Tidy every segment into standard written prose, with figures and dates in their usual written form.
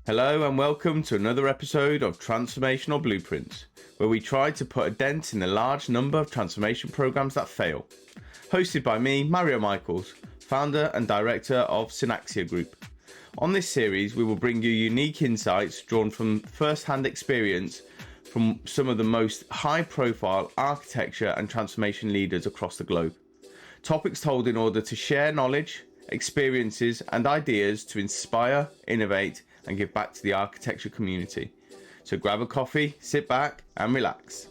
Hello and welcome to another episode of Transformational Blueprints, where we try to put a dent in the large number of transformation programs that fail. Hosted by me, Mario Michaels, founder and director of Synaxia Group. On this series, we will bring you unique insights drawn from first-hand experience from some of the most high-profile architecture and transformation leaders across the globe. Topics told in order to share knowledge, experiences and ideas to inspire, innovate and give back to the architecture community. So grab a coffee, sit back and relax.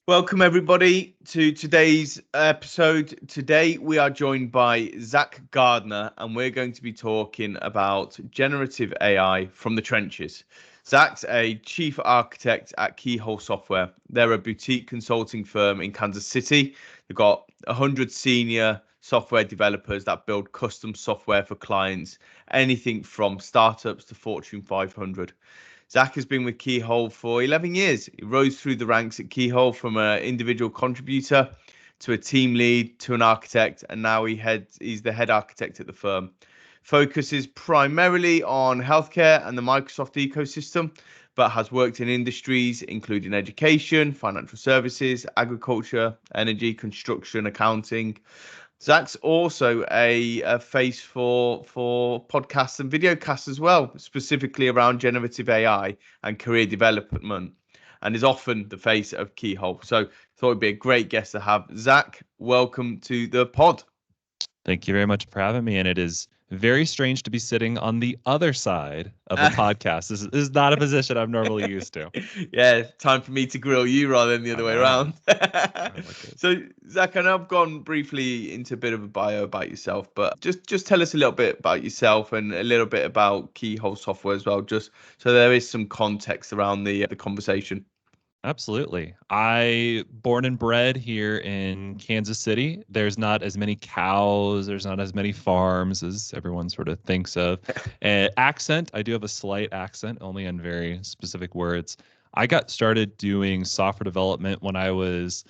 Welcome everybody to today's episode. Today we are joined by Zach Gardner and we're going to be talking about generative AI from the trenches. Zach's a chief architect at Keyhole Software. They're a boutique consulting firm in Kansas City. They've got 100 senior software developers that build custom software for clients, anything from startups to Fortune 500. Zach has been with Keyhole for 11 years. He rose through the ranks at Keyhole from an individual contributor to a team lead to an architect, and now he's the head architect at the firm. Focuses primarily on healthcare and the Microsoft ecosystem, but has worked in industries including education, financial services, agriculture, energy, construction, accounting. Zach's also a face for podcasts and videocasts as well, specifically around generative AI and career development, and is often the face of Keyhole. So thought it'd be a great guest to have. Zach, welcome to the pod. Thank you very much for having me. And it is very strange to be sitting on the other side of a podcast. This is not a position I'm normally used to. Yeah, time for me to grill you rather than the other way around. So, Zach, I know I've gone briefly into a bit of a bio about yourself, but just tell us a little bit about yourself and a little bit about Keyhole Software as well, just so there is some context around the conversation. Absolutely. I born and bred here in Kansas City. There's not as many cows. There's not as many farms as everyone sort of thinks of. Accent, I do have a slight accent, only on very specific words. I got started doing software development when I was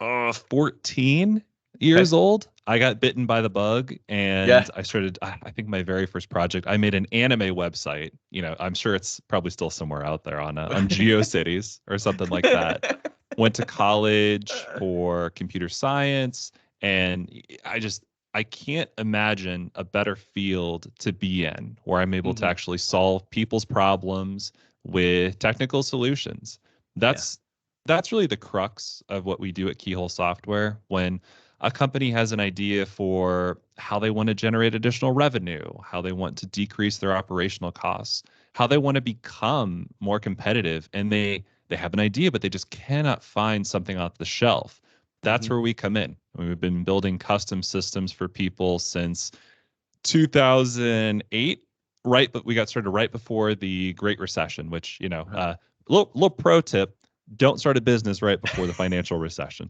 14 years old. I got bitten by the bug and I started, I think my very first project, I made an anime website. You know, I'm sure it's probably still somewhere out there on GeoCities or something like that. Went to college for computer science, and I can't imagine a better field to be in where I'm able to actually solve people's problems with technical solutions. That's really the crux of what we do at Keyhole Software. When a company has an idea for how they want to generate additional revenue, how they want to decrease their operational costs, how they want to become more competitive, and they have an idea, but they just cannot find something off the shelf. That's where we come in. We've been building custom systems for people since 2008, but we got started right before the Great Recession, which, little pro tip, don't start a business right before the financial recession.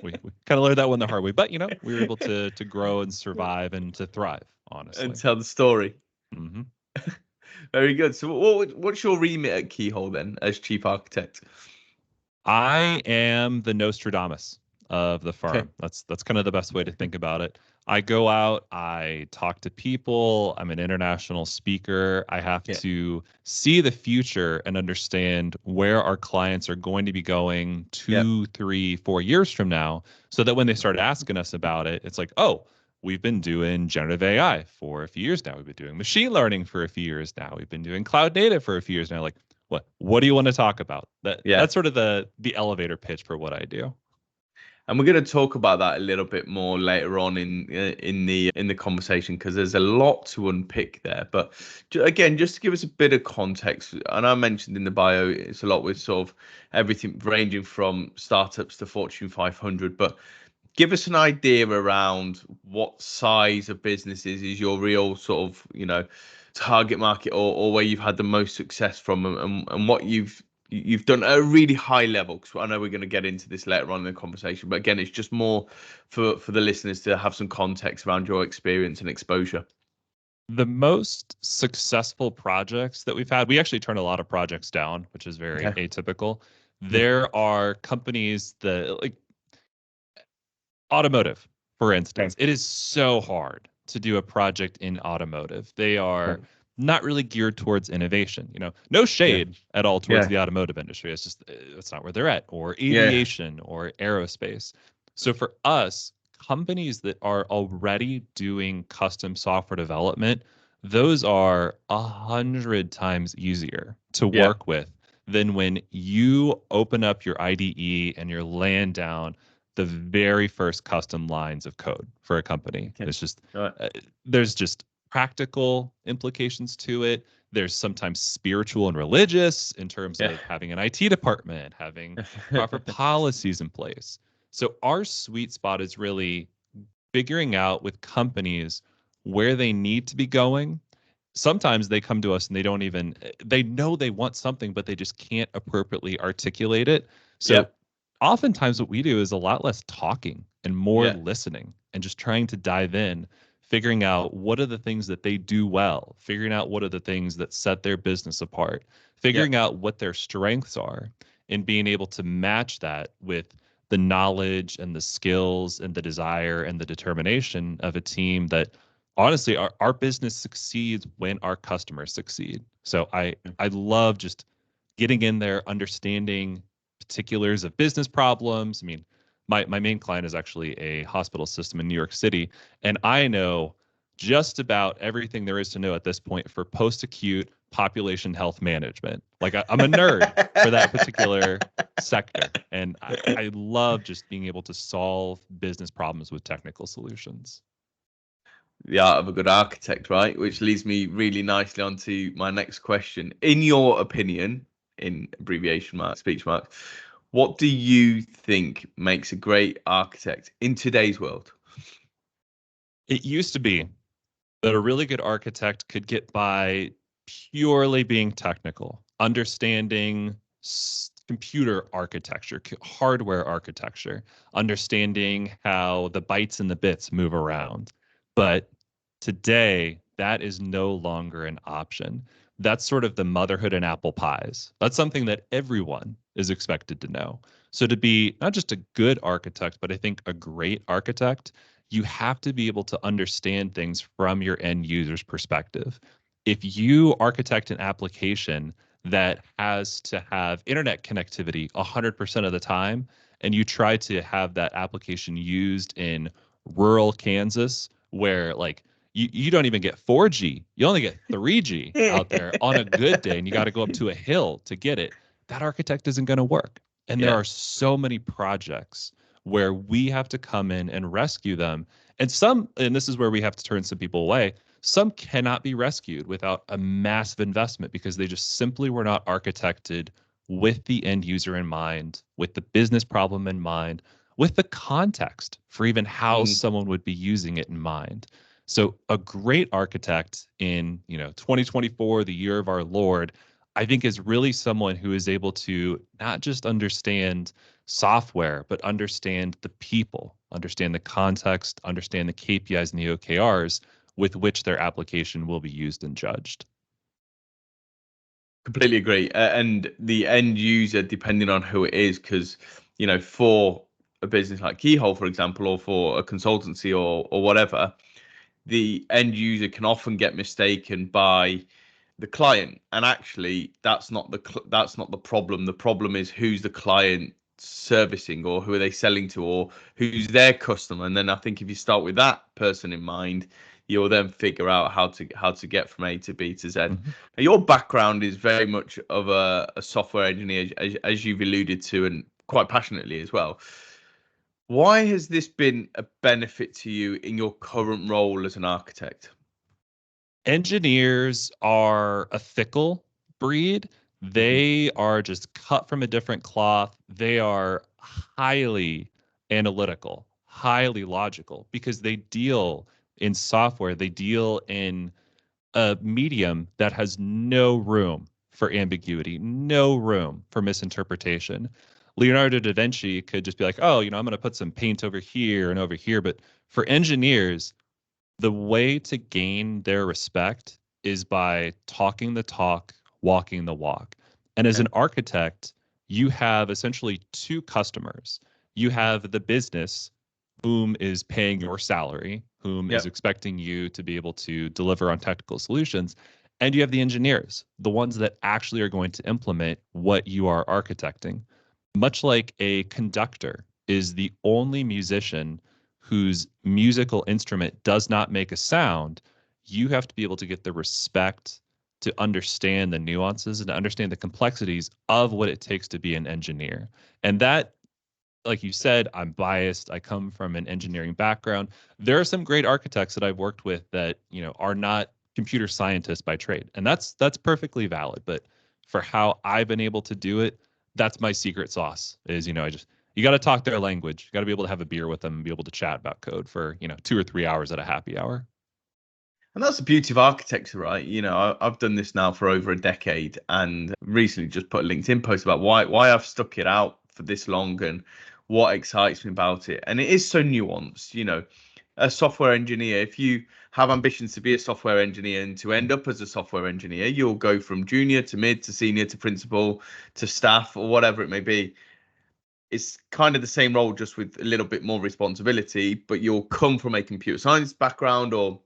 We kind of learned that one the hard way, but we were able to grow and survive and to thrive, honestly. And tell the story. Very good. So what's your remit at Keyhole then as chief architect? I am the Nostradamus of the firm. That's kind of the best way to think about it. I go out, I talk to people, I'm an international speaker. I have to see the future and understand where our clients are going to be going 2, 3, 4 years from now, so that when they start asking us about it, it's like, oh, we've been doing generative AI for a few years now. We've been doing machine learning for a few years now. We've been doing cloud native for a few years now. Like, what do you want to talk about? That's sort of the elevator pitch for what I do. And we're going to talk about that a little bit more later on in the conversation, because there's a lot to unpick there. But again, just to give us a bit of context, and I mentioned in the bio, it's a lot with sort of everything ranging from startups to Fortune 500. But give us an idea around what size of businesses is your real sort of target market, or where you've had the most success from, and what you've done at a really high level, because I know we're going to get into this later on in the conversation, but again, it's just more for the listeners to have some context around your experience and exposure. The most successful projects that we've had, we actually turn a lot of projects down, which is very atypical. There are companies that, like automotive, for instance, it is so hard to do a project in automotive. They are not really geared towards innovation. No shade at all towards the automotive industry. It's just it's not where they're at, or aviation or aerospace. So for us, companies that are already doing custom software development, those are 100 times easier to work with than when you open up your IDE and you're laying down the very first custom lines of code for a company. It's just there's just practical implications to it. There's sometimes spiritual and religious in terms of having an IT department, having proper policies in place. So our sweet spot is really figuring out with companies where they need to be going. Sometimes they come to us and they know they want something, but they just can't appropriately articulate it. So oftentimes what we do is a lot less talking and more listening and just trying to dive in, figuring out what are the things that they do well, figuring out what are the things that set their business apart, figuring out what their strengths are, and being able to match that with the knowledge and the skills and the desire and the determination of a team that honestly our business succeeds when our customers succeed. So I love just getting in there, understanding particulars of business problems. I mean, my main client is actually a hospital system in New York City, and I know just about everything there is to know at this point for post-acute population health management. Like I'm a nerd for that particular sector, and I love just being able to solve business problems with technical solutions. The art of a good architect, right? Which leads me really nicely onto my next question. In your opinion, in abbreviation marks, speech marks, what do you think makes a great architect in today's world? It used to be that a really good architect could get by purely being technical, understanding computer architecture, hardware architecture, understanding how the bytes and the bits move around. But today, that is no longer an option. That's sort of the motherhood and apple pies. That's something that everyone is expected to know. So to be not just a good architect, but I think a great architect, you have to be able to understand things from your end user's perspective. If you architect an application that has to have internet connectivity 100% of the time, and you try to have that application used in rural Kansas, where like you don't even get 4G, you only get 3G out there on a good day, and you got to go up to a hill to get it, that architect isn't going to work. And there are so many projects where we have to come in and rescue them. And this is where we have to turn some people away. Some cannot be rescued without a massive investment because they just simply were not architected with the end user in mind, with the business problem in mind, with the context for even how someone would be using it in mind. So a great architect in 2024, the year of our Lord, I think is really someone who is able to not just understand software, but understand the people, understand the context, understand the KPIs and the OKRs with which their application will be used and judged. Completely agree. And the end user, depending on who it is, because, for a business like Keyhole, for example, or for a consultancy or whatever, the end user can often get mistaken by the client, and actually that's not the problem. The problem is who's the client servicing, or who are they selling to, or who's their customer. And then I think if you start with that person in mind, you'll then figure out how to get from A to B to Z. Mm-hmm. Your background is very much of a software engineer, as you've alluded to, and quite passionately as well. Why has this been a benefit to you in your current role as an architect? Engineers are a fickle breed. They are just cut from a different cloth. They are highly analytical, highly logical, because they deal in software, they deal in a medium that has no room for ambiguity, no room for misinterpretation. Leonardo da Vinci could just be like, oh, I'm going to put some paint over here and over here. But for engineers, the way to gain their respect is by talking the talk, walking the walk. And as an architect, you have essentially two customers. You have the business whom is paying your salary, whom is expecting you to be able to deliver on technical solutions. And you have the engineers, the ones that actually are going to implement what you are architecting. Much like a conductor is the only musician whose musical instrument does not make a sound, you have to be able to get the respect to understand the nuances and to understand the complexities of what it takes to be an engineer. And that, like you said, I'm biased. I come from an engineering background. There are some great architects that I've worked with that, are not computer scientists by trade. And that's perfectly valid. But for how I've been able to do it, that's my secret sauce is, you got to talk their language. You got to be able to have a beer with them and be able to chat about code for, 2 or 3 hours at a happy hour. And that's the beauty of architecture, right? I've done this now for over a decade, and recently just put a LinkedIn post about why I've stuck it out for this long and what excites me about it. And it is so nuanced. A software engineer, if you have ambitions to be a software engineer and to end up as a software engineer, you'll go from junior to mid to senior to principal to staff or whatever it may be. It's kind of the same role, just with a little bit more responsibility, but you'll come from a computer science background or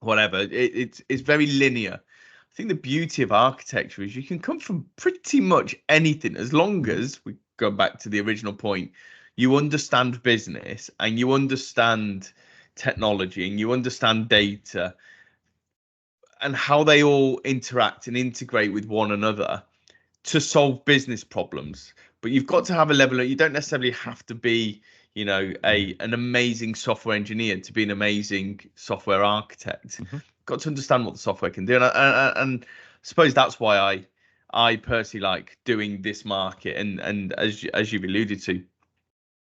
whatever. It's very linear. I think the beauty of architecture is you can come from pretty much anything, as long as we go back to the original point, you understand business and you understand technology and you understand data and how they all interact and integrate with one another to solve business problems. But you've got to have a level of, you don't necessarily have to be, an amazing software engineer to be an amazing software architect. Got to understand what the software can do. And I suppose that's why I personally like doing this market. And as you've alluded to,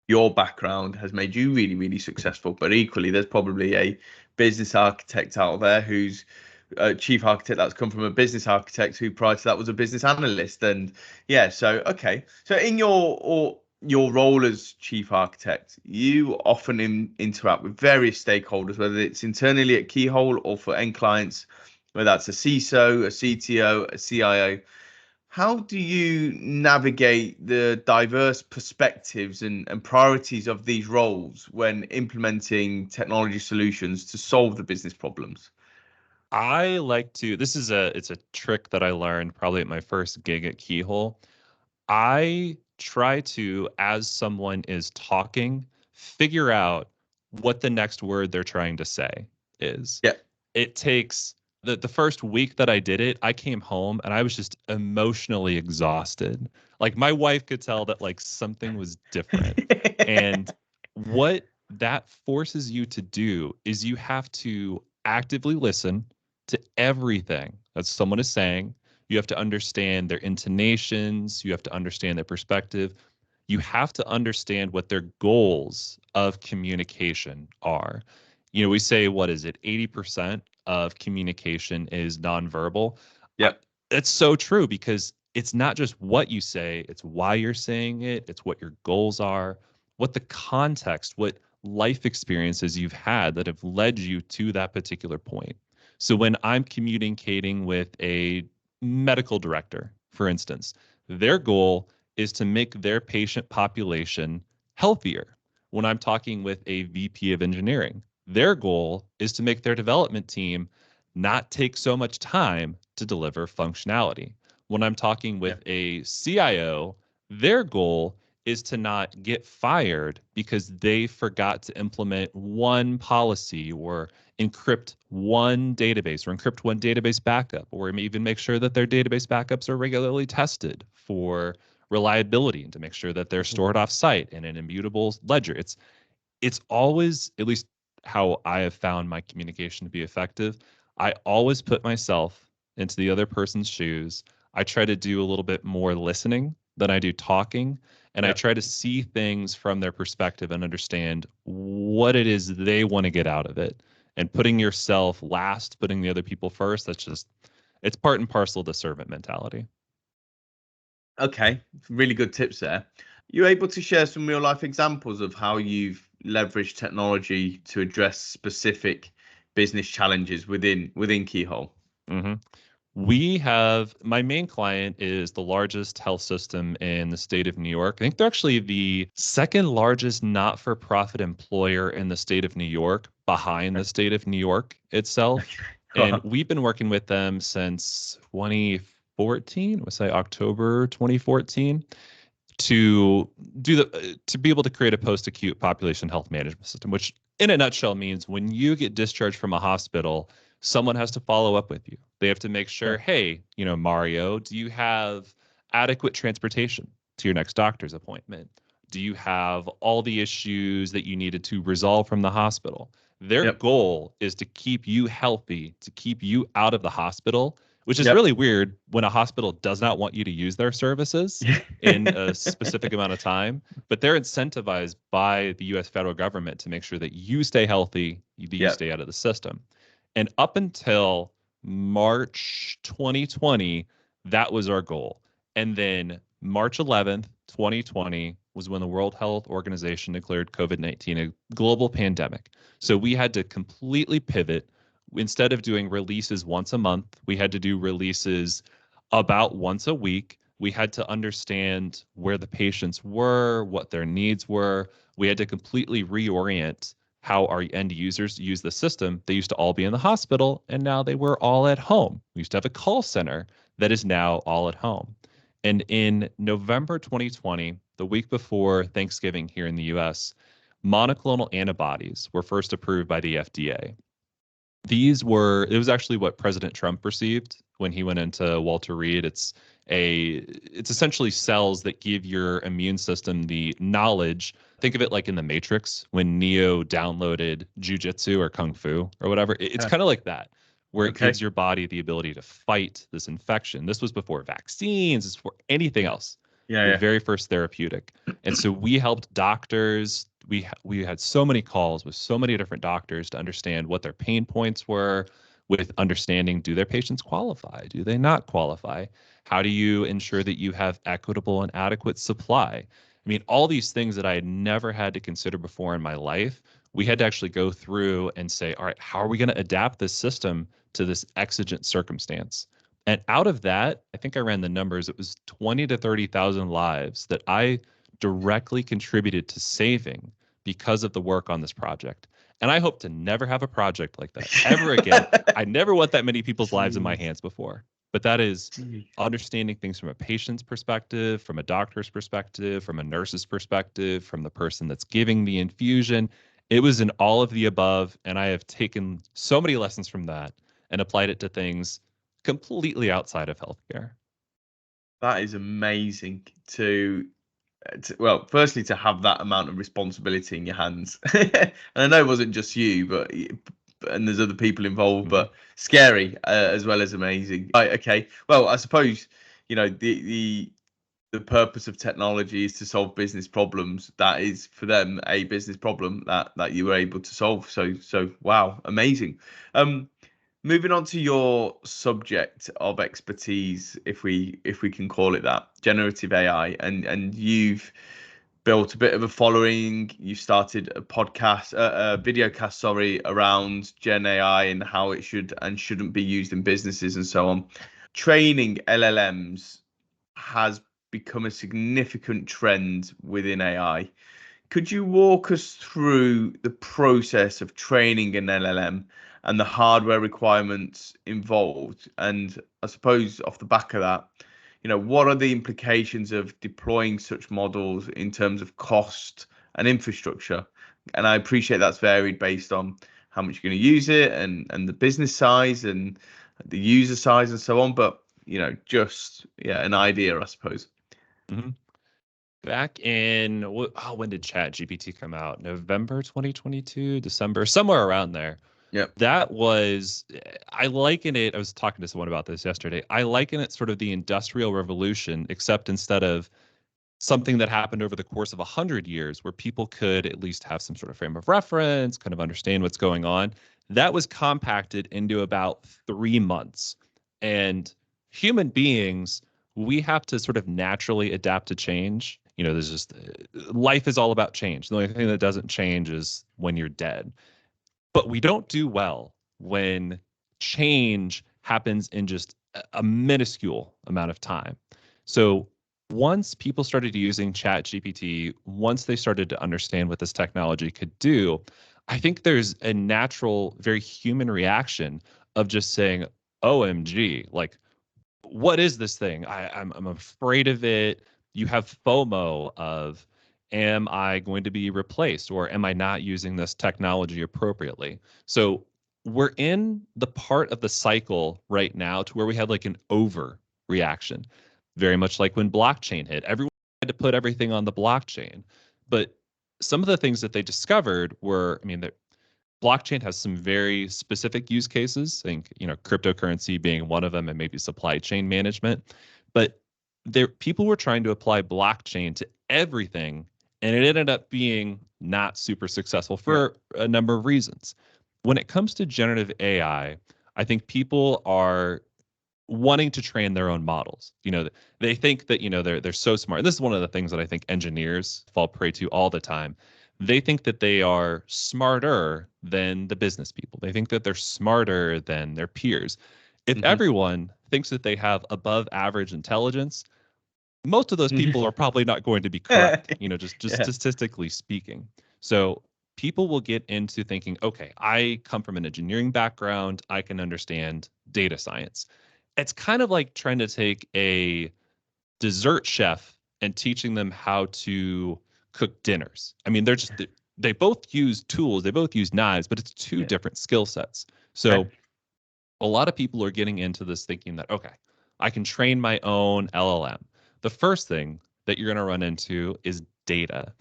your background has made you really, really successful. But equally, there's probably a business architect out there who's a chief architect that's come from a business architect who prior to that was a business analyst. And yeah, so okay. So in your role as chief architect, you often interact with various stakeholders, whether it's internally at Keyhole or for end clients, whether that's a CISO, a CTO, a CIO. How do you navigate the diverse perspectives and priorities of these roles when implementing technology solutions to solve the business problems? I like to, it's a trick that I learned probably at my first gig at Keyhole. I try to, as someone is talking, figure out what the next word they're trying to say is. Yeah. It takes the first week that I did it, I came home and I was just emotionally exhausted. Like my wife could tell that like something was different. And what that forces you to do is you have to actively listen to everything that someone is saying. You have to understand their intonations. You have to understand their perspective. You have to understand what their goals of communication are. We say, what is it? 80% of communication is nonverbal. Yeah. That's so true because it's not just what you say, it's why you're saying it, it's what your goals are, what the context, what life experiences you've had that have led you to that particular point. So when I'm communicating with a medical director, for instance, their goal is to make their patient population healthier. When I'm talking with a VP of engineering, their goal is to make their development team not take so much time to deliver functionality. When I'm talking with a CIO, their goal is to not get fired because they forgot to implement one policy or encrypt one database or encrypt one database backup, or even make sure that their database backups are regularly tested for reliability and to make sure that they're stored off site in an immutable ledger. It's always, at least how I have found my communication to be effective, I always put myself into the other person's shoes. I try to do a little bit more listening than I do talking. And I try to see things from their perspective and understand what it is they want to get out of it. And putting yourself last, putting the other people first, it's part and parcel of the servant mentality. Okay, really good tips there. You able to share some real life examples of how you've leveraged technology to address specific business challenges within Keyhole? Mm-hmm. My main client is the largest health system in the state of New York. I think they're actually the second largest not-for-profit employer in the state of New York, behind the state of New York itself. And we've been working with them since 2014, let's say October 2014, to to be able to create a post-acute population health management system, which in a nutshell means when you get discharged from a hospital, someone has to follow up with you. They have to make sure, hey, Mario, do you have adequate transportation to your next doctor's appointment? Do you have all the issues that you needed to resolve from the hospital? Their goal is to keep you healthy, to keep you out of the hospital, which is really weird when a hospital does not want you to use their services in a specific amount of time. But they're incentivized by the US federal government to make sure that you stay healthy, that you stay out of the system. And up until March 2020, that was our goal. And then March 11th, 2020 was when the World Health Organization declared COVID-19 a global pandemic. So we had to completely pivot. Instead of doing releases once a month, we had to do releases about once a week. We had to understand where the patients were, what their needs were. We had to completely reorient how our end users use the system. They used to all be in the hospital, and now they were all at home. We used to have a call center that is now all at home. And in November 2020, the week before Thanksgiving here in the US, monoclonal antibodies were first approved by the FDA. It was actually what President Trump received when he went into Walter Reed. It's essentially cells that give your immune system the knowledge. Think of it like in the Matrix when Neo downloaded jujitsu or kung fu or whatever. It's kind of like that, where it gives your body the ability to fight this infection. This was before vaccines, this was before anything else. The very first therapeutic. And so we helped doctors. We had so many calls with so many different doctors to understand what their pain points were, with understanding, do their patients qualify? Do they not qualify? How do you ensure that you have equitable and adequate supply? I mean, all these things that I had never had to consider before in my life, we had to actually go through and say, all right, how are we going to adapt this system to this exigent circumstance? And out of that, I think I ran the numbers, it was 20 to 30,000 lives that I directly contributed to saving because of the work on this project. And I hope to never have a project like that ever again. I never want that many people's lives in my hands before. But that is understanding things from a patient's perspective, from a doctor's perspective, from a nurse's perspective, from the person that's giving the infusion. It was in all of the above. And I have taken so many lessons from that and applied it to things completely outside of healthcare. That is amazing well, firstly, to have that amount of responsibility in your hands. And I know it wasn't just you, and there's other people involved, but scary as well as amazing. Right, okay. Well, I suppose, the purpose of technology is to solve business problems. That is, for them, a business problem that you were able to solve. So wow, amazing. Moving on to your subject of expertise, if we can call it that, generative AI, and you've built a bit of a following. You started a podcast, a video cast, sorry, around Gen AI and how it should and shouldn't be used in businesses and so on. Training LLMs has become a significant trend within AI. Could you walk us through the process of training an LLM and the hardware requirements involved? And I suppose off the back of that, what are the implications of deploying such models in terms of cost and infrastructure? And I appreciate that's varied based on how much you're going to use it and the business size and the user size and so on. But, just an idea, I suppose. Mm-hmm. Back in, when did ChatGPT come out? November 2022, December, somewhere around there. Yep. I liken it, I was talking to someone about this yesterday. I liken it sort of the Industrial Revolution, except instead of something that happened over the course of 100 years where people could at least have some sort of frame of reference, kind of understand what's going on, that was compacted into about 3 months. And human beings, we have to sort of naturally adapt to change. There's just life is all about change. The only thing that doesn't change is when you're dead. But we don't do well when change happens in just a minuscule amount of time. So once people started using ChatGPT, once they started to understand what this technology could do, I think there's a natural, very human reaction of just saying, OMG, like, what is this thing? I'm afraid of it. You have FOMO of, am I going to be replaced, or am I not using this technology appropriately? So we're in the part of the cycle right now to where we have like an overreaction, very much like when blockchain hit. Everyone had to put everything on the blockchain, but some of the things that they discovered were, I mean, blockchain has some very specific use cases. I think, cryptocurrency being one of them, and maybe supply chain management. But people were trying to apply blockchain to everything, and it ended up being not super successful for a number of reasons. When it comes to generative AI, I think people are wanting to train their own models. They think that, they're so smart. This is one of the things that I think engineers fall prey to all the time. They think that they are smarter than the business people. They think that they're smarter than their peers. If everyone thinks that they have above average intelligence, most of those people are probably not going to be correct, just statistically speaking. So people will get into thinking, okay, I come from an engineering background, I can understand data science. It's kind of like trying to take a dessert chef and teaching them how to cook dinners. I mean, they both use tools, they both use knives, but it's two different skill sets. So a lot of people are getting into this thinking that, okay, I can train my own LLM. The first thing that you're going to run into is data.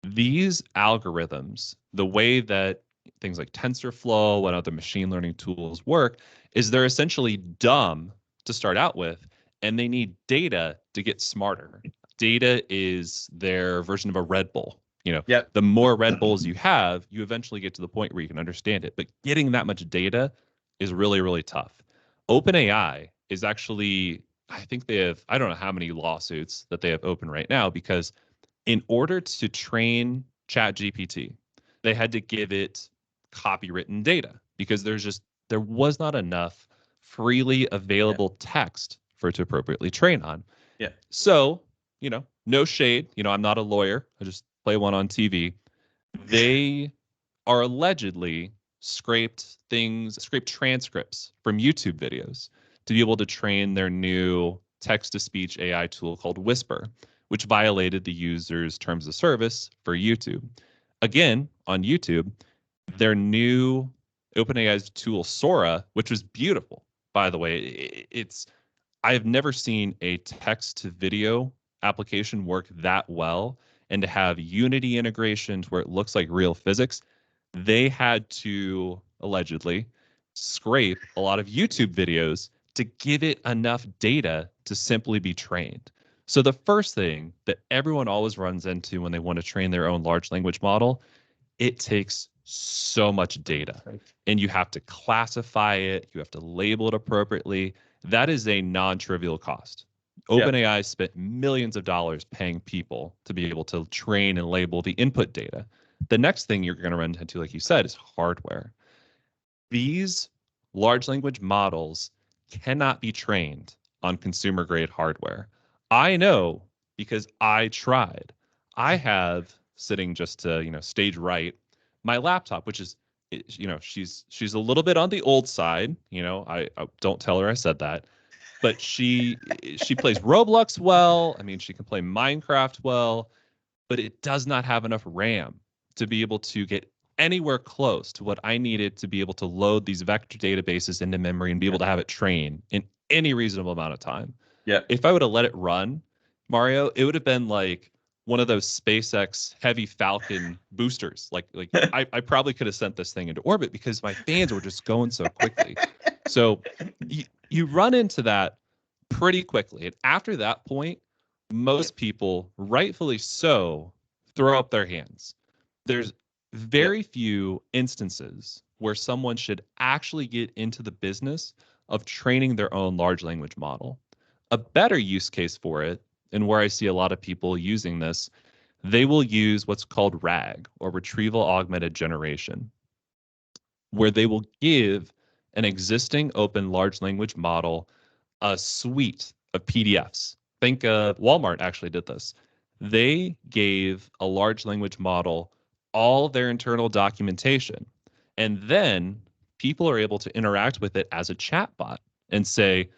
These algorithms, the way that things like TensorFlow and other machine learning tools work, is they're essentially dumb to start out with, and they need data to get smarter. Data is their version of a Red Bull. The more Red Bulls you have, you eventually get to the point where you can understand it. But getting that much data is really, really tough. OpenAI is actually, I think they have, I don't know how many lawsuits that they have open right now, because in order to train ChatGPT, they had to give it copywritten data, because there was not enough freely available text for it to appropriately train on. Yeah. So, no shade. I'm not a lawyer. I just play one on TV. They are allegedly scraped transcripts from YouTube videos to be able to train their new text-to-speech AI tool called Whisper, which violated the user's terms of service for YouTube. Again, on YouTube, their new OpenAI's tool Sora, which was beautiful, by the way. I've never seen a text to video application work that well, and to have Unity integrations where it looks like real physics. They had to allegedly scrape a lot of YouTube videos to give it enough data to simply be trained. So the first thing that everyone always runs into when they want to train their own large language model, it takes so much data, and you have to classify it, you have to label it appropriately. That is a non-trivial cost. OpenAI spent millions of dollars paying people to be able to train and label the input data. The next thing you're going to run into, like you said, is hardware. These large language models cannot be trained on consumer grade hardware. I know, because I tried. I have sitting just to, stage right, my laptop, which is, she's a little bit on the old side. I don't tell her I said that, but she plays Roblox well. I mean, she can play Minecraft well, but it does not have enough RAM to be able to get anywhere close to what I needed to be able to load these vector databases into memory and be able to have it train in any reasonable amount of time. Yeah. If I would have let it run, Mario, it would have been like one of those SpaceX Heavy Falcon boosters. Like I probably could have sent this thing into orbit, because my fans were just going so quickly. So you run into that pretty quickly. And after that point, most people, rightfully so, throw up their hands. There's very few instances where someone should actually get into the business of training their own large language model. A better use case for it, and where I see a lot of people using this, they will use what's called RAG, or retrieval augmented generation, where they will give an existing open large language model a suite of PDFs. Think Walmart actually did this. They gave a large language model all their internal documentation, and then people are able to interact with it as a chatbot and say,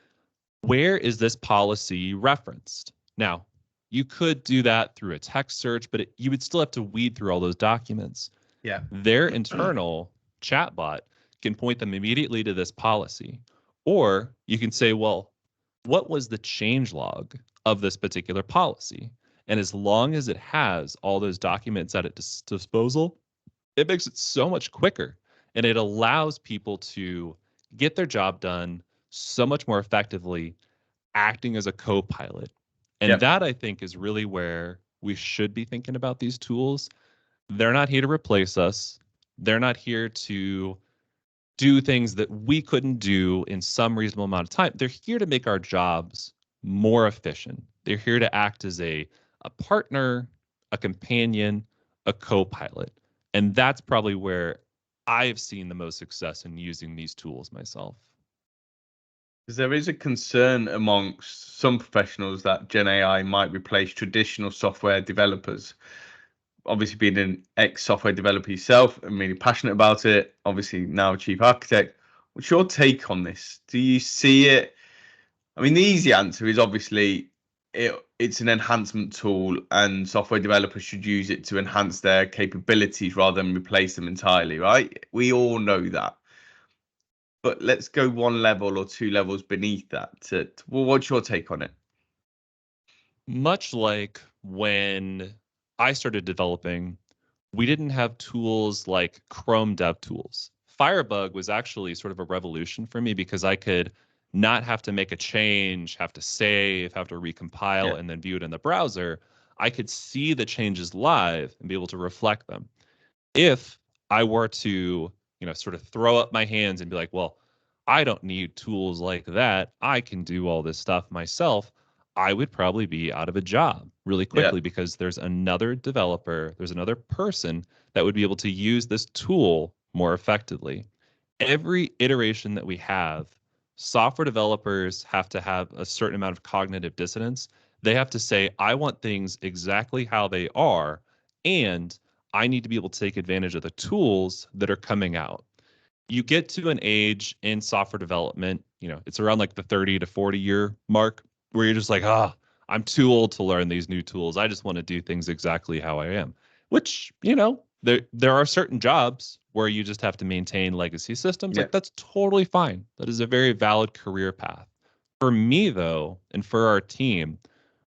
where is this policy referenced? Now, you could do that through a text search, but you would still have to weed through all those documents. Yeah. Their internal chatbot can point them immediately to this policy. Or you can say, well, what was the change log of this particular policy? And as long as it has all those documents at its disposal, it makes it so much quicker. And it allows people to get their job done so much more effectively, acting as a co-pilot. And Yeah. that, I think, is really where we should be thinking about these tools. They're not here to replace us. They're not here to do things that we couldn't do in some reasonable amount of time. They're here to make our jobs more efficient. They're here to act as a partner, a companion, a co-pilot. And that's probably where I've seen the most success in using these tools myself. Because there is a concern amongst some professionals that Gen AI might replace traditional software developers. Obviously, being an ex-software developer yourself and really passionate about it, obviously now a chief architect. What's your take on this? Do you see it? I mean, the easy answer is obviously it's an enhancement tool, and software developers should use it to enhance their capabilities rather than replace them entirely, right? We all know that. But let's go one level or two levels beneath that. Well, what's your take on it? Much like when I started developing, we didn't have tools like Chrome Dev Tools. Firebug was actually sort of a revolution for me because I could not have to make a change, have to save, have to Yeah. recompile, and then view it in the browser. I could see the changes live and be able to reflect them. If I were to, sort of throw up my hands and be like, well, I don't need tools like that. I can do all this stuff myself. I would probably be out of a job really Yeah. quickly because there's another developer, there's another person that would be able to use this tool more effectively. Every iteration that we have, software developers have to have a certain amount of cognitive dissonance. They have to say, I want things exactly how they are, and I need to be able to take advantage of the tools that are coming out. You get to an age in software development, it's around like the 30 to 40 year mark where you're just like, I'm too old to learn these new tools. I just want to do things exactly how I am, which, there are certain jobs where you just have to maintain legacy systems. Yeah. Like that's totally fine. That is a very valid career path. For me, though, and for our team,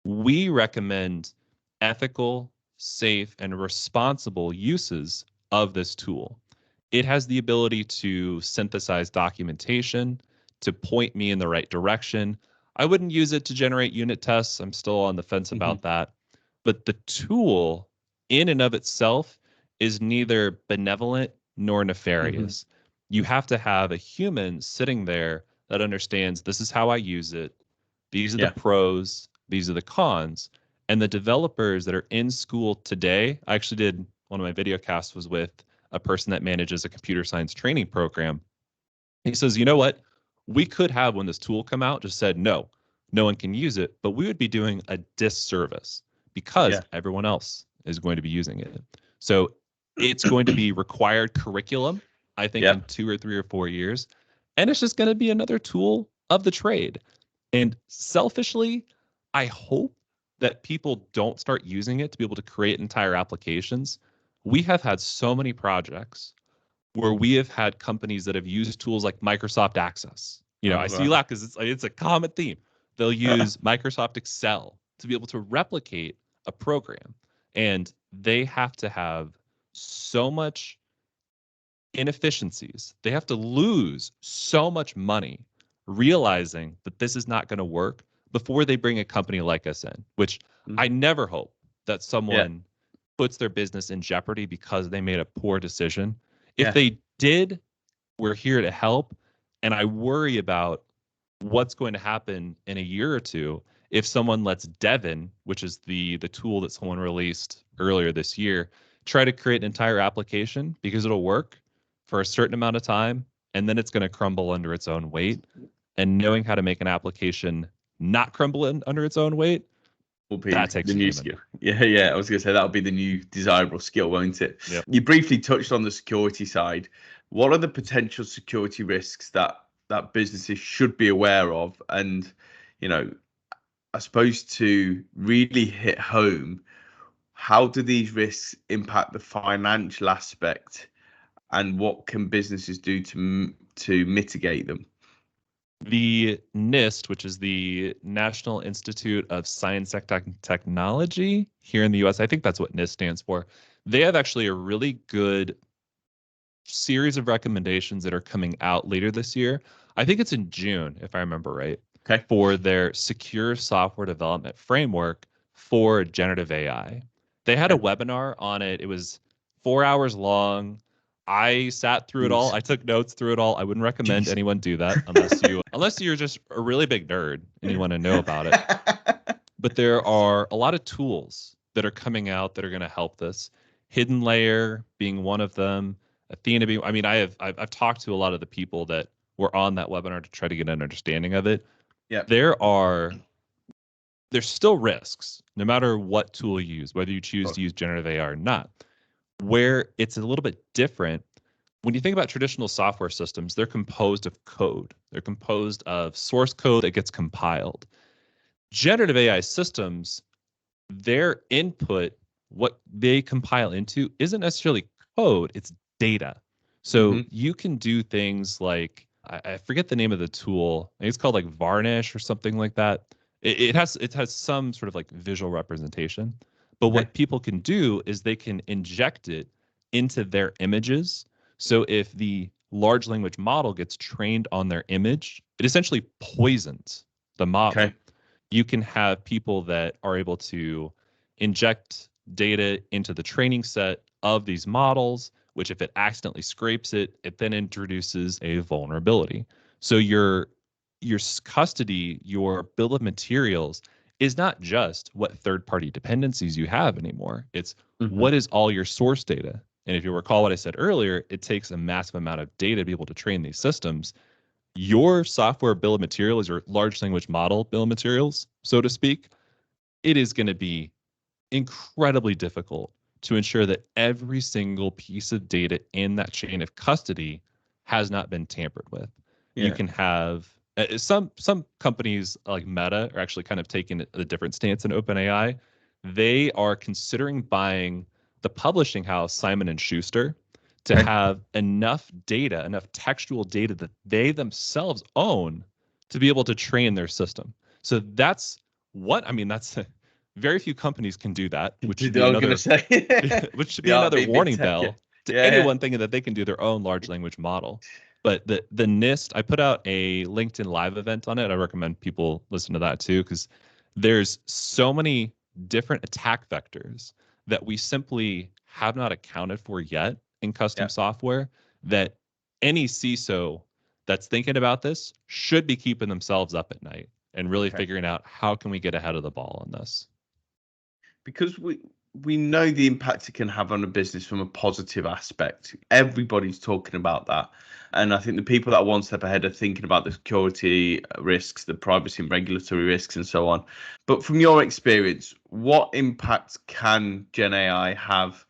we recommend ethical, safe, and responsible uses of this tool. It has the ability to synthesize documentation, to point me in the right direction. I wouldn't use it to generate unit tests. I'm still on the fence about that. But the tool in and of itself is neither benevolent nor nefarious. You have to have a human sitting there that understands this is how I use it. These are the Yeah. pros, these are the cons. And the developers that are in school today, I actually did one of my video casts was with a person that manages a computer science training program. He says, you know what? We could have, when this tool come out, just said, no one can use it, but we would be doing a disservice because Yeah. everyone else is going to be using it. So it's going to be required curriculum, I think, Yeah. in 2 or 3 or 4 years. And it's just going to be another tool of the trade. And selfishly, I hope that people don't start using it to be able to create entire applications. We have had so many projects where we have had companies that have used tools like Microsoft Access. I see you Right. laugh because it's a common theme. They'll use Microsoft Excel to be able to replicate a program, and they have to have so much inefficiencies. They have to lose so much money realizing that this is not going to work before they bring a company like us in, which I never hope that Yeah. someone puts their business in jeopardy because they made a poor decision. If Yeah. they did, we're here to help. And I worry about what's going to happen in a year or two if someone lets Devin, which is the tool that someone released earlier this year, try to create an entire application because it'll work for a certain amount of time and then it's going to crumble under its own weight. and knowing how to make an application not crumble under its own weight, will be that takes the a new human. skill. Yeah. I was going to say that'll be the new desirable skill, won't it? Yep. You briefly touched on the security side. What are the potential security risks that businesses should be aware of? And, I suppose to really hit home, how do these risks impact the financial aspect, and what can businesses do to mitigate them? The NIST, which is the National Institute of Science and Technology here in the US, I think that's what NIST stands for. They have actually a really good series of recommendations that are coming out later this year. I think it's in June, if I remember right, Okay. for their secure software development framework for generative AI. They had a webinar on it. It was 4 hours long. I sat through it all. I took notes through it all. I wouldn't recommend anyone do that unless you're just a really big nerd and you want to know about it. But there are a lot of tools that are coming out that are going to help this. Hidden Layer being one of them. Athena being. I mean, I've talked to a lot of the people that were on that webinar to try to get an understanding of it. Yeah. There's still risks, no matter what tool you use, whether you choose to use generative AI or not. Where it's a little bit different, when you think about traditional software systems, they're composed of code. They're composed of source code that gets compiled. Generative AI systems, their input, what they compile into, isn't necessarily code, it's data. So you can do things like, I forget the name of the tool. I think it's called like Varnish or something like that. It has some sort of like visual representation. But what people can do is they can inject it into their images. So if the large language model gets trained on their image, it essentially poisons the model. Okay. You can have people that are able to inject data into the training set of these models, which if it accidentally scrapes it, it then introduces a vulnerability. So your custody, your bill of materials is not just what third-party dependencies you have anymore. It's what is all your source data. And if you recall what I said earlier, it takes a massive amount of data to be able to train these systems. Your software bill of materials, your large language model bill of materials, so to speak, it is going to be incredibly difficult to ensure that every single piece of data in that chain of custody has not been tampered with. You can have some companies like Meta are actually kind of taking a different stance in OpenAI. They are considering buying the publishing house Simon and Schuster to have enough data, enough textual data that they themselves own to be able to train their system. So that's very few companies can do that, which should be another which should be another warning bell to anyone thinking that they can do their own large language model. But the NIST, I put out a LinkedIn Live event on it. I recommend people listen to that too, because there's so many different attack vectors that we simply have not accounted for yet in custom software, that any CISO that's thinking about this should be keeping themselves up at night and really figuring out how can we get ahead of the ball on this. Because we know the impact it can have on a business from a positive aspect. Everybody's talking about that. And I think the people that are one step ahead are thinking about the security risks, the privacy and regulatory risks, and so on. But from your experience, what impact can Gen AI have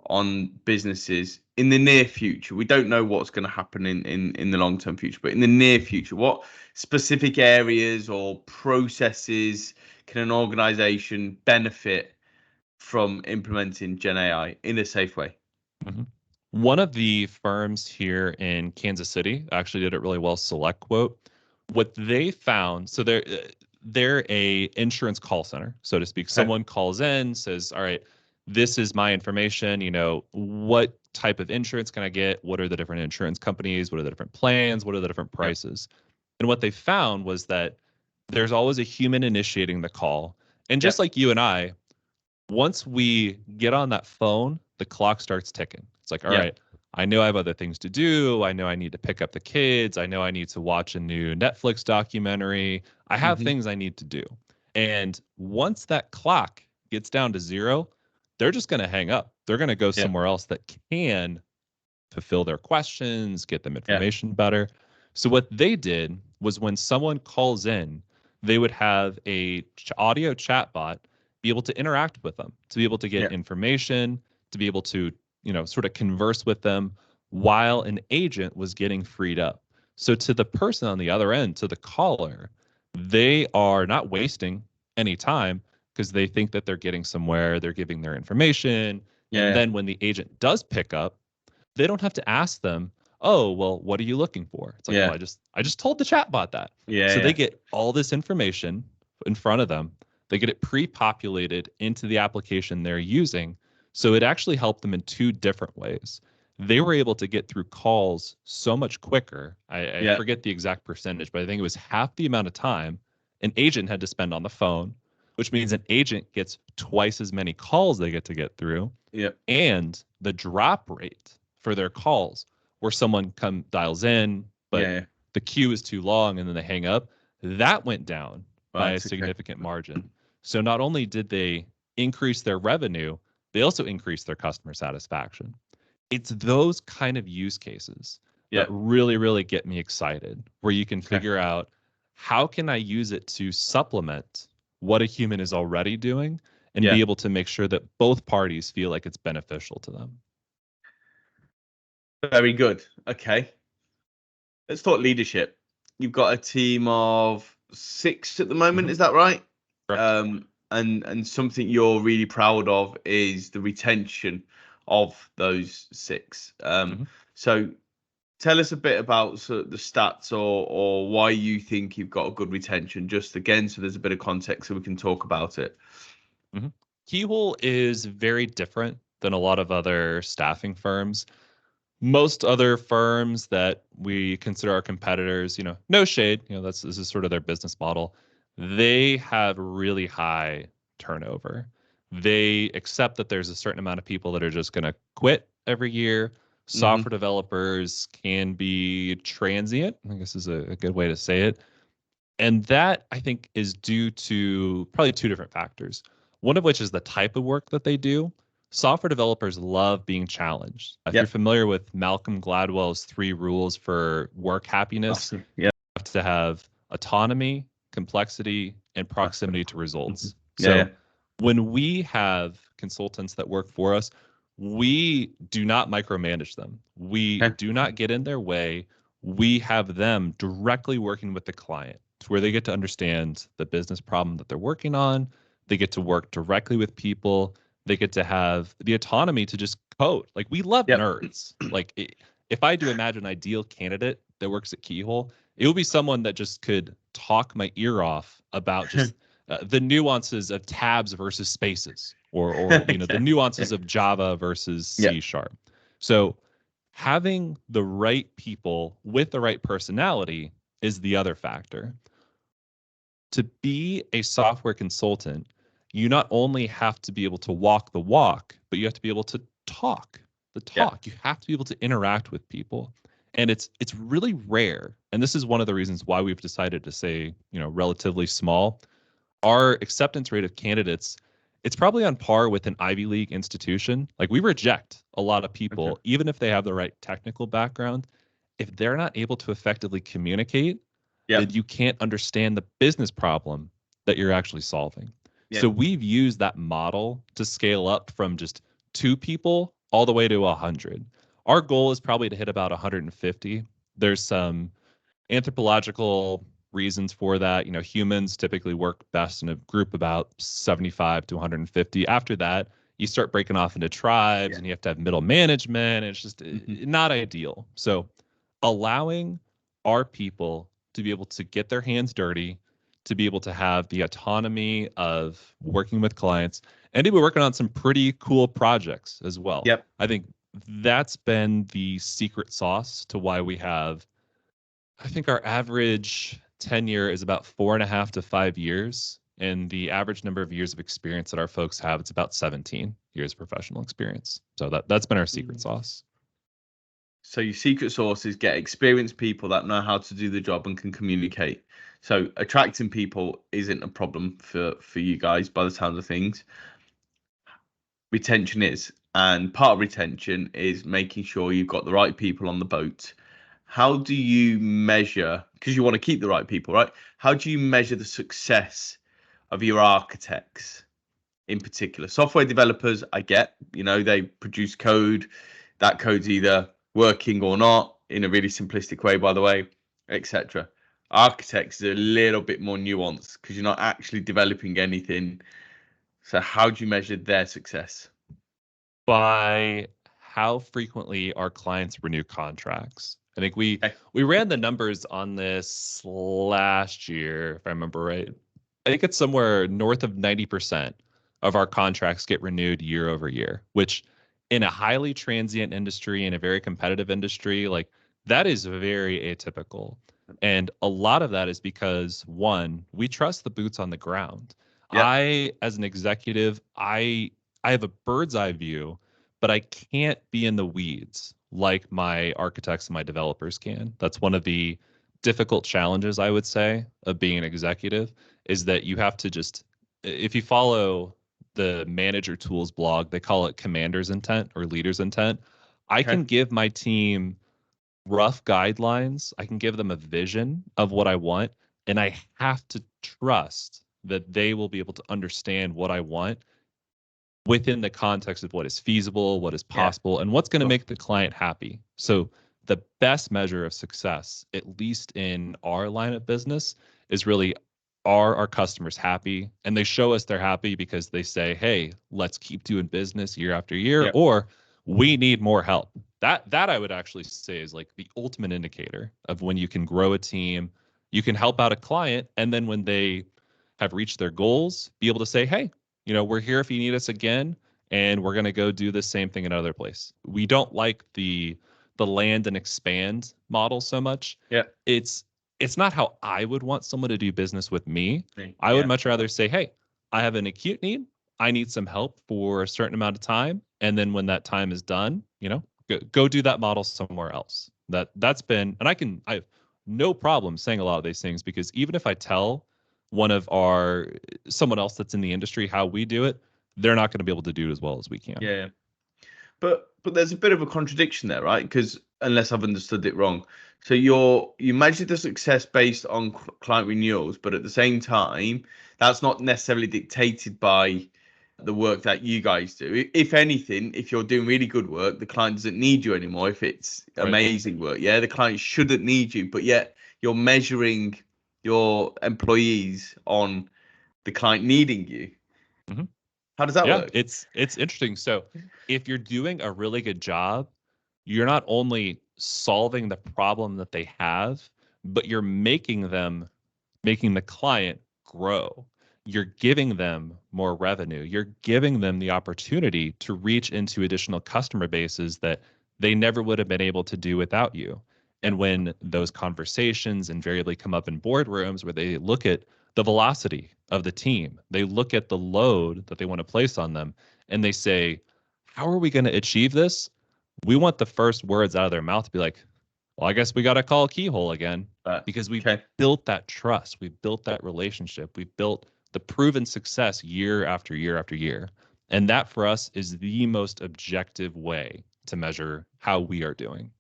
on businesses in the near future? We don't know what's going to happen in the long-term future, but in the near future, what specific areas or processes can an organization benefit from implementing Gen AI in a safe way? One of the firms here in Kansas City actually did it really well, SelectQuote. What they found, so they're a insurance call center, so to speak. Someone calls in, says, all right, this is my information, what type of insurance can I get? What are the different insurance companies? What are the different plans? What are the different prices? And what they found was that there's always a human initiating the call. And just like you and I, once we get on that phone, the clock starts ticking. It's like, all right, I know I have other things to do. I know I need to pick up the kids. I know I need to watch a new Netflix documentary. I have things I need to do. And once that clock gets down to zero, they're just going to hang up. They're going to go somewhere else that can fulfill their questions, get them information better. So what they did was when someone calls in, they would have a audio chatbot be able to interact with them, to be able to get information, to be able to, sort of converse with them while an agent was getting freed up. So to the person on the other end, to the caller, they are not wasting any time because they think that they're getting somewhere, they're giving their information. And then when the agent does pick up, they don't have to ask them, oh, well, what are you looking for? It's like, well, I just told the chatbot that. So they get all this information in front of them. They get it pre-populated into the application they're using. So it actually helped them in two different ways. They were able to get through calls so much quicker. I forget the exact percentage, but I think it was half the amount of time an agent had to spend on the phone, which means an agent gets twice as many calls they get to get through. And the drop rate for their calls, where someone dials in, but the queue is too long and then they hang up, that went down by a significant margin. So not only did they increase their revenue, they also increased their customer satisfaction. It's those kind of use cases that really, really get me excited, where you can figure out, how can I use it to supplement what a human is already doing and be able to make sure that both parties feel like it's beneficial to them. Very good. Okay. Let's talk leadership. You've got a team of 6 at the moment, is that right? Correct. And something you're really proud of is the retention of those 6. So tell us a bit about sort of the stats or why you think you've got a good retention, just again, so there's a bit of context so we can talk about it. Keyhole is very different than a lot of other staffing firms. Most other firms that we consider our competitors, no shade, this is sort of their business model. They have really high turnover. They accept that there's a certain amount of people that are just going to quit every year. Software developers can be transient, I guess is a good way to say it. And that, I think, is due to probably 2 different factors. One of which is the type of work that they do. Software developers love being challenged. If you're familiar with Malcolm Gladwell's 3 rules for work happiness, you have to have autonomy, complexity, and proximity to results. So when we have consultants that work for us, we do not micromanage them. We do not get in their way. We have them directly working with the client, to where they get to understand the business problem that they're working on. They get to work directly with people. They get to have the autonomy to just code. Like, we love nerds. Like, if I do imagine an ideal candidate that works at Keyhole, it would be someone that just could talk my ear off about just the nuances of tabs versus spaces, or the nuances of Java versus C#. So having the right people with the right personality is the other factor. To be a software consultant, you not only have to be able to walk the walk, but you have to be able to talk the talk. You have to be able to interact with people. And it's really rare. And this is one of the reasons why we've decided to say, relatively small. Our acceptance rate of candidates, it's probably on par with an Ivy League institution. Like, we reject a lot of people, even if they have the right technical background. If they're not able to effectively communicate, then you can't understand the business problem that you're actually solving. So we've used that model to scale up from just 2 people all the way to 100. Our goal is probably to hit about 150. There's some anthropological reasons for that. Humans typically work best in a group about 75 to 150. After that, you start breaking off into tribes and you have to have middle management. And it's just not ideal. So allowing our people to be able to get their hands dirty, to be able to have the autonomy of working with clients, and to be working on some pretty cool projects as well. I think that's been the secret sauce to why we have, I think our average tenure is about 4.5 to 5 years. And the average number of years of experience that our folks have, it's about 17 years of professional experience. So that's been our secret sauce. So your secret sauce is get experienced people that know how to do the job and can communicate. So attracting people isn't a problem for you guys by the sounds of things. Retention is, and part of retention is making sure you've got the right people on the boat how do you measure, because you want to keep the right people, right? How do you measure the success of your architects in particular? Software developers, I get, they produce code. That code's either working or not, in a really simplistic way, by the way, etc. Architects is a little bit more nuanced because you're not actually developing anything. So how do you measure their success? By how frequently our clients renew contracts. I think we Okay. we ran the numbers on this last year, if I remember right. I think it's somewhere north of 90% of our contracts get renewed year over year, which in a highly transient industry, in a very competitive industry, like that is very atypical. And a lot of that is because one, we trust the boots on the ground. Yeah. As an executive, I have a bird's eye view, but I can't be in the weeds like my architects and my developers can. That's one of the difficult challenges, I would say, of being an executive is that you have to just, if you follow the manager tools blog, they call it commander's intent or leader's intent. I Okay. can give my team rough guidelines, I can give them a vision of what I want, and I have to trust that they will be able to understand what I want within the context of what is feasible, what is Yeah. possible, and what's going to Cool. make the client happy. So the best measure of success, at least in our line of business, is really, are our customers happy? And they show us they're happy because they say, hey, let's keep doing business year after year, Yeah. or we need more help. That I would actually say is like the ultimate indicator of when you can grow a team, you can help out a client, and then when they have reached their goals, be able to say, hey, we're here if you need us again, and we're going to go do the same thing another place. We don't like the land and expand model so much. Yeah. It's not how I would want someone to do business with me. I would Yeah. much rather say, hey, I have an acute need. I need some help for a certain amount of time, and then when that time is done, go do that model somewhere else. That's been, and I have no problem saying a lot of these things because even if I tell one of our someone else that's in the industry how we do it, they're not going to be able to do it as well as we can. Yeah. But there's a bit of a contradiction there, right? Because unless I've understood it wrong, so you measure the success based on client renewals, but at the same time, that's not necessarily dictated by the work that you guys do. If anything, if you're doing really good work, the client doesn't need you anymore. If it's Right. amazing work, yeah, the client shouldn't need you, but yet you're measuring your employees on the client needing you. Mm-hmm. How does that Yeah, work? it's interesting. So if you're doing a really good job, you're not only solving the problem that they have, but you're making the client grow. You're giving them more revenue. You're giving them the opportunity to reach into additional customer bases that they never would have been able to do without you. Yeah. And when those conversations invariably come up in boardrooms where they look at the velocity of the team, they look at the load that they want to place on them, and they say, how are we going to achieve this? We want the first words out of their mouth to be like, well, I guess we got to call Keyhole again because we've Okay. built that trust. We've built that relationship. We've built the proven success year after year after year. And that for us is the most objective way to measure how we are doing.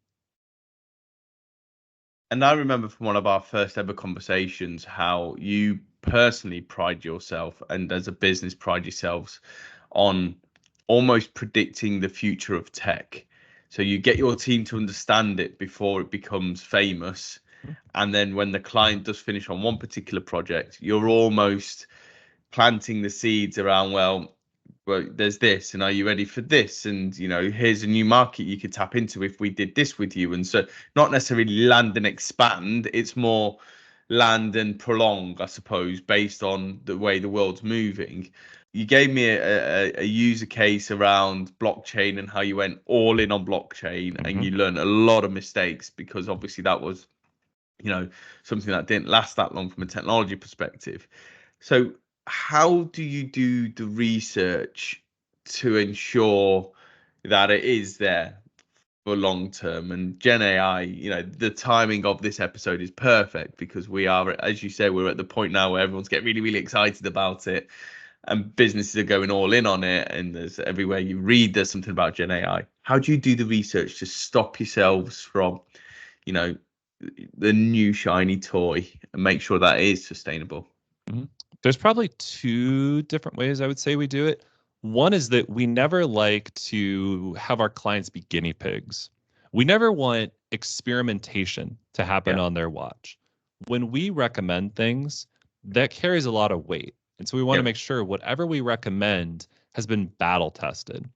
And I remember from one of our first ever conversations how you personally pride yourself and as a business pride yourselves on almost predicting the future of tech. So you get your team to understand it before it becomes famous. And then when the client does finish on one particular project, you're almost planting the seeds around, well, there's this, and are you ready for this? And here's a new market you could tap into if we did this with you. And so, not necessarily land and expand; it's more land and prolong, I suppose, based on the way the world's moving. You gave me a user case around blockchain and how you went all in on blockchain, and Mm-hmm. you learned a lot of mistakes because obviously that was, something that didn't last that long from a technology perspective. So how do you do the research to ensure that it is there for long term? And Gen AI, the timing of this episode is perfect because we are, as you say, we're at the point now where everyone's getting really, really excited about it and businesses are going all in on it. And there's everywhere you read, there's something about Gen AI. How do you do the research to stop yourselves from, the new shiny toy and make sure that it is sustainable? There's probably two different ways I would say we do it. One is that we never like to have our clients be guinea pigs. We never want experimentation to happen Yeah. on their watch. When we recommend things, that carries a lot of weight. And so we want to Yeah. make sure whatever we recommend has been battle tested.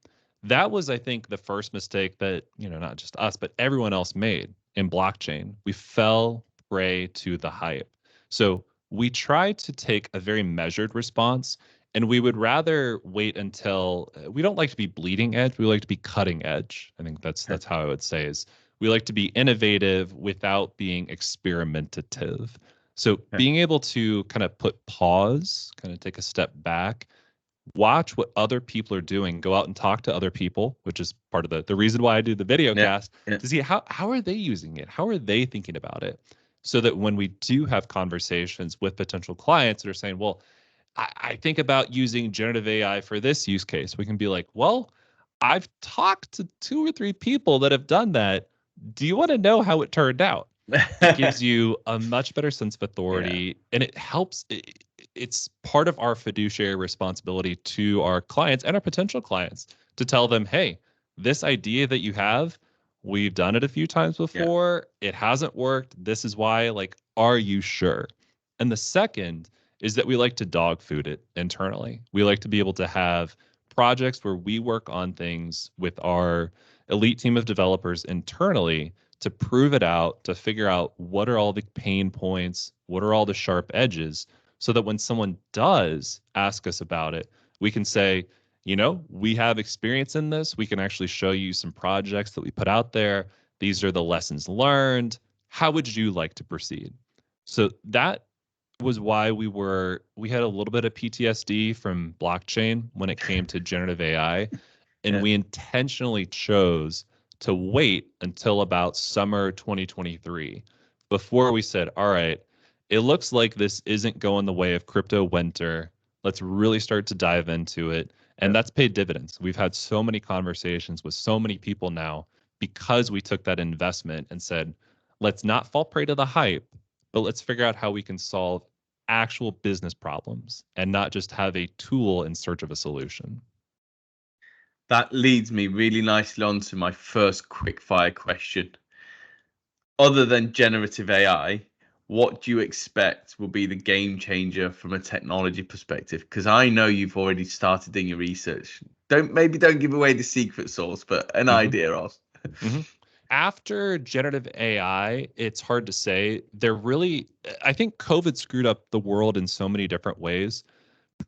That was, I think, the first mistake that, not just us, but everyone else made in blockchain. We fell prey to the hype. So we try to take a very measured response, and we would rather wait until we don't like to be bleeding edge. We like to be cutting edge. I think that's how I would say is we like to be innovative without being experimentative. So being able to kind of put pause, kind of take a step back, watch what other people are doing, go out and talk to other people, which is part of the reason why I do the video cast, to see how are they using it? How are they thinking about it? So that when we do have conversations with potential clients that are saying, well, I think about using generative AI for this use case, we can be like, well, I've talked to 2 or 3 people that have done that. Do you want to know how it turned out? It gives you a much better sense of authority, and it helps. It's part of our fiduciary responsibility to our clients and our potential clients to tell them, hey, this idea that you have, we've done it a few times before. It hasn't worked. This is why. Like, are you sure? And the second is that we like to dog food it internally. We like to be able to have projects where we work on things with our elite team of developers internally to prove it out, to figure out what are all the pain points, what are all the sharp edges, so that when someone does ask us about it, we can say, we have experience in this. We can actually show you some projects that we put out there. These are the lessons learned. How would you like to proceed? So that was why we had a little bit of PTSD from blockchain when it came to generative AI, and we intentionally chose to wait until about summer 2023 before we said, all right, it looks like this isn't going the way of crypto winter. Let's really start to dive into it. And that's paid dividends. We've had so many conversations with so many people now because we took that investment and said, let's not fall prey to the hype, but let's figure out how we can solve actual business problems and not just have a tool in search of a solution. That leads me really nicely on to my first quick fire question. Other than generative AI, what do you expect will be the game changer from a technology perspective? Because I know you've already started doing your research. Don't give away the secret sauce, but an idea of. After generative AI, it's hard to say. I think COVID screwed up the world in so many different ways.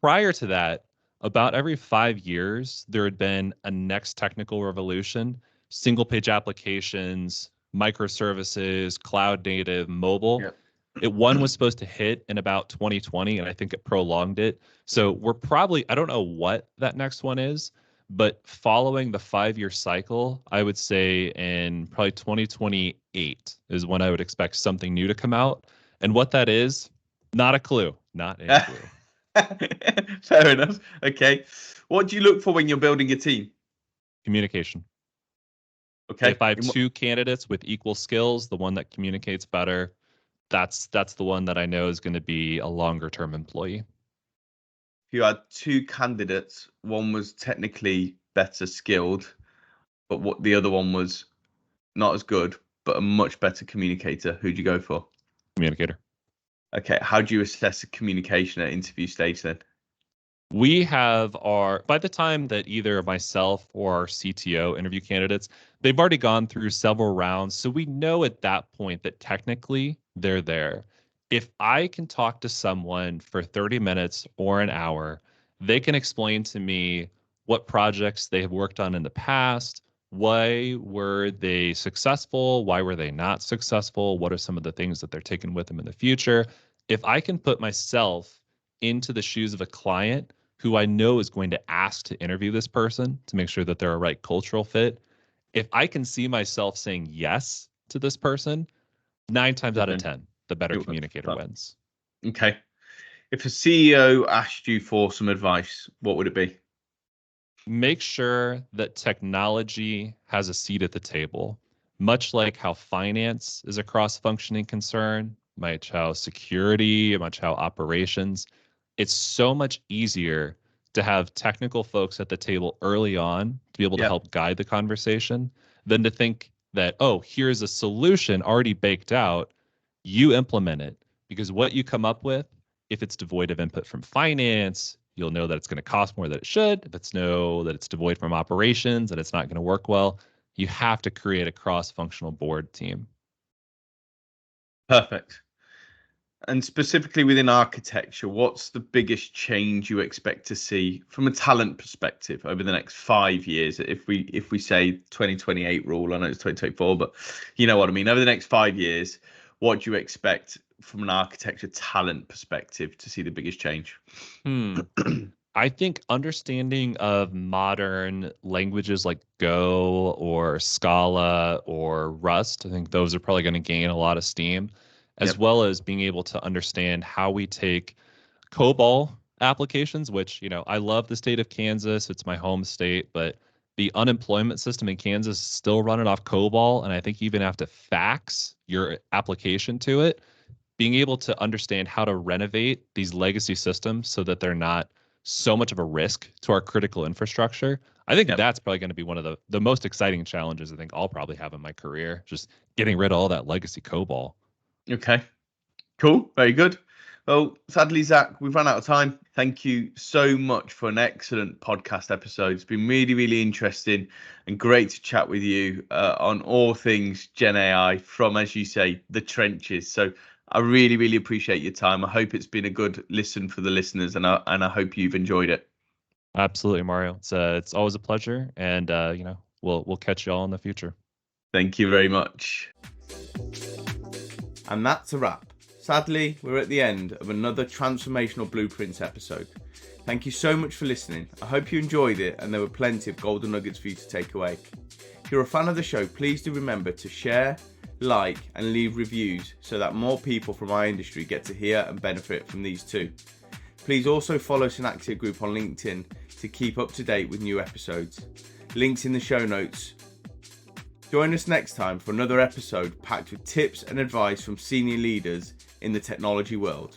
Prior to that, about every 5 years, there had been a next technical revolution, single page applications, microservices, cloud native, mobile. One was supposed to hit in about 2020, and I think it prolonged it. So we're probably, I don't know what that next one is, but following the 5 year cycle, I would say in probably 2028 is when I would expect something new to come out. And what that is, not a clue. Not a clue. Fair enough. Okay. What do you look for when you're building a team? Communication. Okay. If I have 2 candidates with equal skills, the one that communicates better, that's the one that I know is going to be a longer term employee. If you had 2 candidates, one was technically better skilled, but what the other one was not as good, but a much better communicator, who'd you go for? Communicator. Okay. How do you assess the communication at interview stage then? We have by the time that either myself or our CTO interview candidates, they've already gone through several rounds. So we know at that point that technically they're there. If I can talk to someone for 30 minutes or an hour, they can explain to me what projects they have worked on in the past. Why were they successful? Why were they not successful? What are some of the things that they're taking with them in the future? If I can put myself into the shoes of a client who I know is going to ask to interview this person to make sure that they're a right cultural fit, if I can see myself saying yes to this person, 9 times out of 10, the better communicator wins. Okay. If a CEO asked you for some advice, what would it be? Make sure that technology has a seat at the table. much like how finance is a cross-functioning concern, much how security, much how operations, it's so much easier to have technical folks at the table early on to be able to Yep. help guide the conversation than to think that, oh, here's a solution already baked out, you implement it. Because what you come up with, if it's devoid of input from finance, you'll know that it's going to cost more than it should. If it's that it's devoid from operations and it's not going to work well, you have to create a cross-functional board team. Perfect. And specifically within architecture, what's the biggest change you expect to see from a talent perspective over the next 5 years? If we say 2028 rule, I know it's 2024, but you know what I mean. Over the next 5 years, what do you expect from an architecture talent perspective to see the biggest change? I think understanding of modern languages like Go or Scala or Rust, I think those are probably going to gain a lot of steam, as Yep. well as being able to understand how we take COBOL applications, which, I love the state of Kansas. It's my home state, but the unemployment system in Kansas is still running off COBOL. And I think you even have to fax your application to it. Being able to understand how to renovate these legacy systems so that they're not so much of a risk to our critical infrastructure. I think Yep. that's probably going to be one of the most exciting challenges I think I'll probably have in my career, just getting rid of all that legacy COBOL. Okay. Cool. Very good. Well, sadly, Zach, we've run out of time. Thank you so much for an excellent podcast episode. It's been really, really interesting and great to chat with you on all things Gen AI from, as you say, the trenches. So I really, really appreciate your time. I hope it's been a good listen for the listeners, and I hope you've enjoyed it. Absolutely, Mario. It's always a pleasure, and we'll catch you all in the future. Thank you very much. And that's a wrap. Sadly, we're at the end of another Transformational Blueprints episode. Thank you so much for listening. I hope you enjoyed it and there were plenty of golden nuggets for you to take away. If you're a fan of the show, please do remember to share, like, and leave reviews so that more people from our industry get to hear and benefit from these too. Please also follow Synaxia Group on LinkedIn to keep up to date with new episodes. Links in the show notes. Join us next time for another episode packed with tips and advice from senior leaders in the technology world.